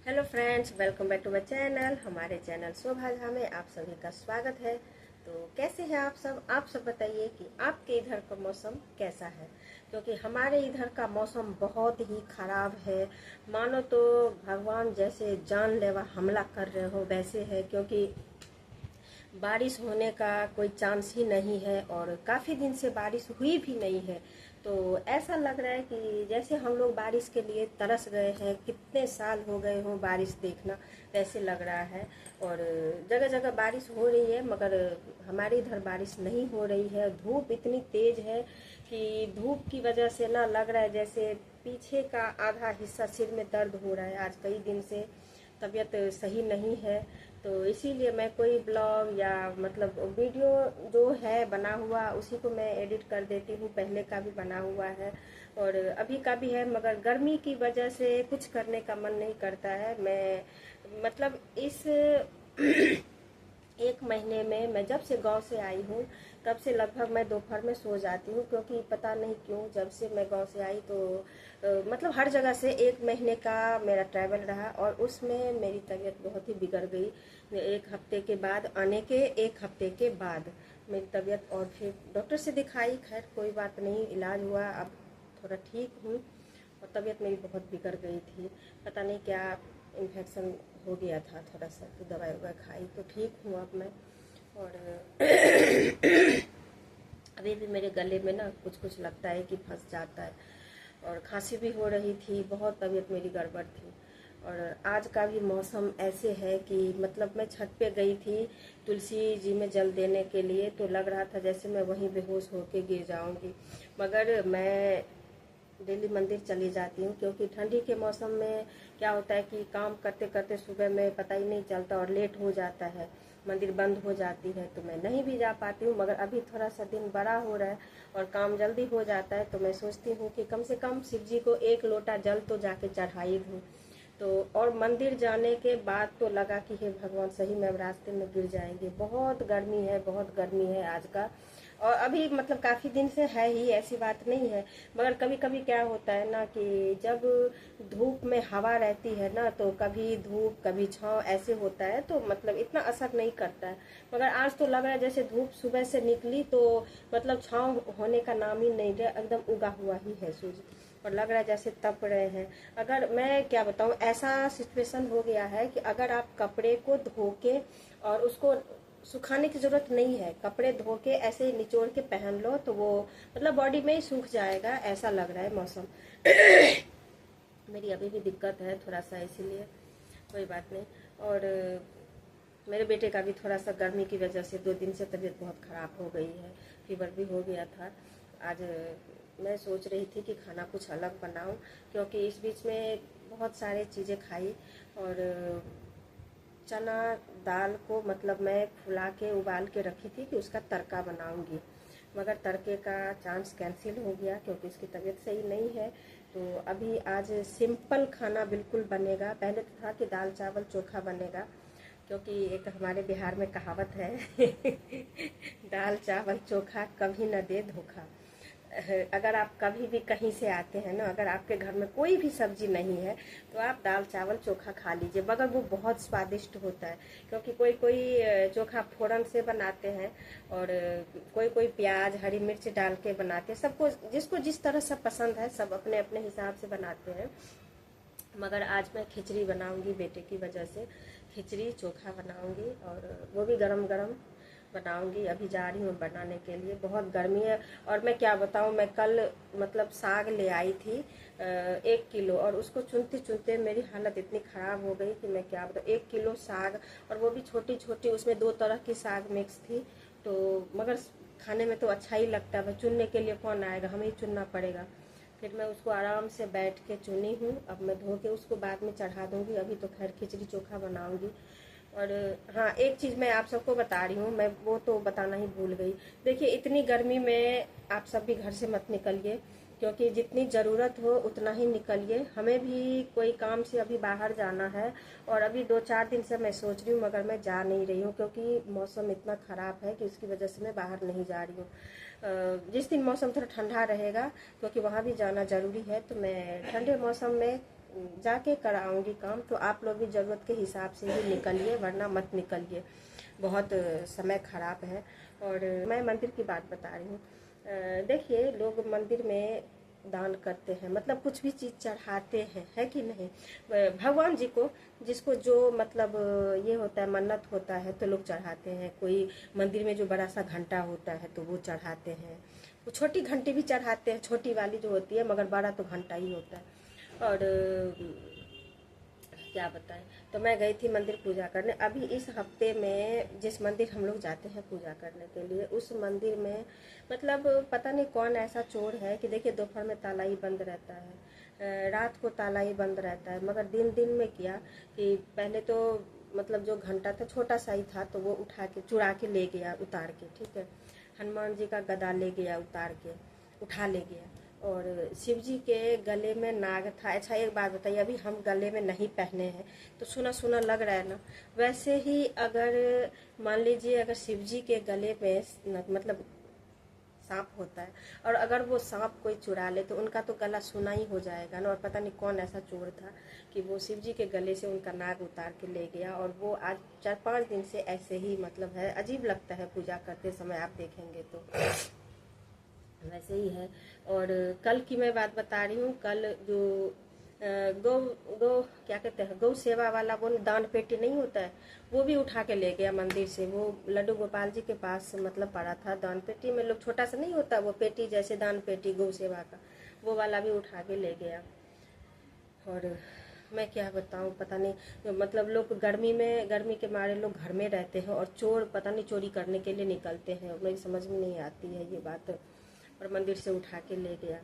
Hello friends, welcome back to my channel. हमारे channel Shobha Jha में आप सभी का स्वागत है। तो कैसे हैं आप सब बताइए कि आपके इधर का मौसम कैसा है, क्योंकि हमारे इधर का मौसम बहुत ही खराब है। मानो तो भगवान जैसे जानलेवा हमला कर रहे हो वैसे है, क्योंकि बारिश होने का कोई चांस ही नहीं है और काफ़ी दिन से बारिश हुई भी नहीं है। तो ऐसा लग रहा है कि जैसे हम लोग बारिश के लिए तरस गए हैं, कितने साल हो गए हों बारिश देखना, वैसे लग रहा है। और जगह जगह बारिश हो रही है, मगर हमारे इधर बारिश नहीं हो रही है। धूप इतनी तेज है कि धूप की वजह से ना लग रहा है जैसे पीछे का आधा हिस्सा सिर में दर्द हो रहा है। आज कई दिन से तबीयत सही नहीं है, तो इसीलिए मैं कोई ब्लॉग या मतलब वीडियो जो है बना हुआ उसी को मैं एडिट कर देती हूँ। पहले का भी बना हुआ है और अभी का भी है, मगर गर्मी की वजह से कुछ करने का मन नहीं करता है। मैं मतलब इस एक महीने में मैं जब से गांव से आई हूँ तब से लगभग मैं दोपहर में सो जाती हूँ, क्योंकि पता नहीं क्यों जब से मैं गांव से आई तो मतलब हर जगह से एक महीने का मेरा ट्रैवल रहा और उसमें मेरी तबीयत बहुत ही बिगड़ गई। एक हफ्ते के बाद आने के एक हफ्ते के बाद मेरी तबीयत, और फिर डॉक्टर से दिखाई, खैर कोई बात नहीं, इलाज हुआ, अब थोड़ा ठीक हूँ। और तबीयत मेरी बहुत बिगड़ गई थी, पता नहीं क्या इन्फेक्शन हो गया था थोड़ा सा, तो दवाई ववाई खाई तो ठीक हूँ अब मैं। और अभी भी मेरे गले में ना कुछ कुछ लगता है कि फंस जाता है, और खांसी भी हो रही थी, बहुत तबीयत मेरी गड़बड़ थी। और आज का भी मौसम ऐसे है कि मतलब मैं छत पे गई थी तुलसी जी में जल देने के लिए, तो लग रहा था जैसे मैं वहीं बेहोश होके गिर जाऊंगी। मगर मैं डेली मंदिर चली जाती हूँ, क्योंकि ठंडी के मौसम में क्या होता है कि काम करते करते सुबह में पता ही नहीं चलता और लेट हो जाता है, मंदिर बंद हो जाती है, तो मैं नहीं भी जा पाती हूँ। मगर अभी थोड़ा सा दिन बड़ा हो रहा है और काम जल्दी हो जाता है, तो मैं सोचती हूँ कि कम से कम शिव जी को एक लोटा जल तो जाके चढ़ाई दूँ। तो और मंदिर जाने के बाद तो लगा कि हे भगवान, सही में अब रास्ते में गिर जाएंगे। बहुत गर्मी है, बहुत गर्मी है आज का। और अभी मतलब काफ़ी दिन से है ही, ऐसी बात नहीं है। मगर कभी कभी क्या होता है ना कि जब धूप में हवा रहती है ना, तो कभी धूप कभी छाँव ऐसे होता है, तो मतलब इतना असर नहीं करता है। मगर आज तो लग रहा है जैसे धूप सुबह से निकली तो मतलब छाँव होने का नाम ही नहीं रहा, एकदम उगा हुआ ही है सूरज, और लग रहा है जैसे तप रहे हैं। अगर मैं क्या बताऊं, ऐसा सिचुएशन हो गया है कि अगर आप कपड़े को धो के और उसको सुखाने की जरूरत नहीं है, कपड़े धो के ऐसे ही निचोड़ के पहन लो तो वो मतलब बॉडी में ही सूख जाएगा, ऐसा लग रहा है मौसम। मेरी अभी भी दिक्कत है थोड़ा सा, इसीलिए कोई बात नहीं। और मेरे बेटे का भी थोड़ा सा गर्मी की वजह से 2 दिन से तबीयत बहुत ख़राब हो गई है, फीवर भी हो गया था। आज मैं सोच रही थी कि खाना कुछ अलग बनाऊं, क्योंकि इस बीच में बहुत सारे चीज़ें खाई। और चना दाल को मतलब मैं फुला के उबाल के रखी थी कि उसका तड़का बनाऊंगी, मगर तड़के का चांस कैंसिल हो गया क्योंकि इसकी तबीयत सही नहीं है। तो अभी आज सिंपल खाना बिल्कुल बनेगा। पहले तो था कि दाल चावल चोखा बनेगा, क्योंकि एक हमारे बिहार में कहावत है दाल चावल चोखा कभी न दे धोखा। अगर आप कभी भी कहीं से आते हैं ना, अगर आपके घर में कोई भी सब्जी नहीं है तो आप दाल चावल चोखा खा लीजिए, मगर वो बहुत स्वादिष्ट होता है। क्योंकि कोई कोई चोखा फोड़न से बनाते हैं और कोई कोई प्याज हरी मिर्च डाल के बनाते हैं। सबको जिसको जिस तरह से पसंद है, सब अपने अपने हिसाब से बनाते हैं। मगर आज मैं खिचड़ी बनाऊंगी, बेटे की वजह से खिचड़ी चोखा बनाऊंगी, और वो भी गरम गरम बनाऊंगी। अभी जा रही हूँ बनाने के लिए, बहुत गर्मी है। और मैं क्या बताऊँ, मैं कल मतलब साग ले आई थी 1 किलो, और उसको चुनते चुनते मेरी हालत इतनी ख़राब हो गई कि मैं क्या बताऊँ। 1 किलो साग, और वो भी छोटी छोटी, उसमें 2 तरह की साग मिक्स थी। तो मगर खाने में तो अच्छा ही लगता है, भाई चुनने के लिए कौन आएगा, हमें ही चुनना पड़ेगा। फिर मैं उसको आराम से बैठ के चुनी हूँ। अब मैं धो के उसको बाद में चढ़ा दूँगी, अभी तो खैर खिचड़ी चोखा बनाऊँगी। और हाँ, एक चीज़ मैं आप सबको बता रही हूँ, मैं वो तो बताना ही भूल गई। देखिए, इतनी गर्मी में आप सब भी घर से मत निकलिए, क्योंकि जितनी ज़रूरत हो उतना ही निकलिए। हमें भी कोई काम से अभी बाहर जाना है, और अभी 2-4 दिन से मैं सोच रही हूँ, मगर मैं जा नहीं रही हूँ, क्योंकि मौसम इतना ख़राब है कि उसकी वजह से मैं बाहर नहीं जा रही हूँ। जिस दिन मौसम थोड़ा ठंडा रहेगा, क्योंकि वहाँ भी जाना ज़रूरी है, तो मैं ठंडे मौसम में जाके कराऊंगी काम, तो आप लोग भी ज़रूरत के हिसाब से ही निकलिए, वरना मत निकलिए, बहुत समय खराब है। और मैं मंदिर की बात बता रही हूँ। देखिए, लोग मंदिर में दान करते हैं, मतलब कुछ भी चीज़ चढ़ाते हैं, है कि नहीं, भगवान जी को, जिसको जो मतलब ये होता है, मन्नत होता है तो लोग चढ़ाते हैं। कोई मंदिर में जो बड़ा सा घंटा होता है तो वो चढ़ाते हैं, वो छोटी घंटी भी चढ़ाते हैं, छोटी वाली जो होती है, मगर बड़ा तो घंटा ही होता है। और क्या बताएं। तो मैं गई थी मंदिर पूजा करने। अभी इस हफ्ते में जिस मंदिर हम लोग जाते हैं पूजा करने के लिए, उस मंदिर में मतलब पता नहीं कौन ऐसा चोर है कि देखिए, दोपहर में ताला ही बंद रहता है, रात को ताला ही बंद रहता है, मगर दिन दिन में किया कि पहले तो मतलब जो घंटा था छोटा सा ही था, तो वो उठा के चुरा के ले गया, उतार के, ठीक है। हनुमान जी का गदा ले गया, उतार के उठा ले गया। और शिव जी के गले में नाग था। अच्छा, एक बात बताइए, अभी हम गले में नहीं पहने हैं तो सुना सुना लग रहा है ना। वैसे ही अगर मान लीजिए, अगर शिव जी के गले में मतलब सांप होता है, और अगर वो सांप कोई चुरा ले तो उनका तो गला सुना ही हो जाएगा ना। और पता नहीं कौन ऐसा चोर था कि वो शिव जी के गले से उनका नाग उतार के ले गया, और वो आज 4-5 दिन से ऐसे ही मतलब है। अजीब लगता है पूजा करते समय, आप देखेंगे तो वैसे ही है। और कल की मैं बात बता रही हूँ। कल जो गौ गौ क्या कहते हैं, गौ सेवा वाला वो दान पेटी नहीं होता है, वो भी उठा के ले गया मंदिर से। वो लड्डू गोपाल जी के पास मतलब पड़ा था दान पेटी में, लोग छोटा सा नहीं होता वो पेटी जैसे दान पेटी गौ सेवा का, वो वाला भी उठा के ले गया। और मैं क्या बताऊं, पता नहीं, मतलब लोग गर्मी के मारे लोग घर में रहते हैं, और चोर पता नहीं चोरी करने के लिए निकलते हैं। मेरी समझ में नहीं आती है ये बात। और मंदिर से उठा के ले गया।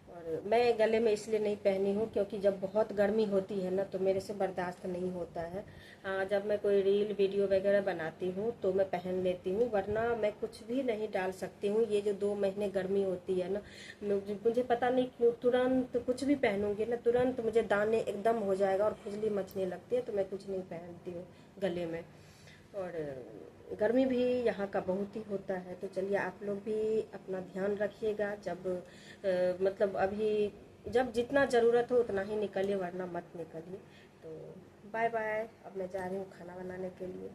और मैं गले में इसलिए नहीं पहनी हूँ क्योंकि जब बहुत गर्मी होती है ना तो मेरे से बर्दाश्त नहीं होता है। हाँ, जब मैं कोई रील वीडियो वगैरह बनाती हूँ तो मैं पहन लेती हूँ, वरना मैं कुछ भी नहीं डाल सकती हूँ। ये जो 2 महीने गर्मी होती है ना, मुझे पता नहीं क्यों तुरंत कुछ भी पहनूंगी ना, तुरंत मुझे दाने एकदम हो जाएगा और खुजली मचने लगती है, तो मैं कुछ नहीं पहनती हूँ गले में। और गर्मी भी यहाँ का बहुत ही होता है। तो चलिए, आप लोग भी अपना ध्यान रखिएगा। जब मतलब अभी जब जितना ज़रूरत हो उतना ही निकलिए, वरना मत निकलिए। तो बाय बाय। अब मैं जा रही हूँ खाना बनाने के लिए।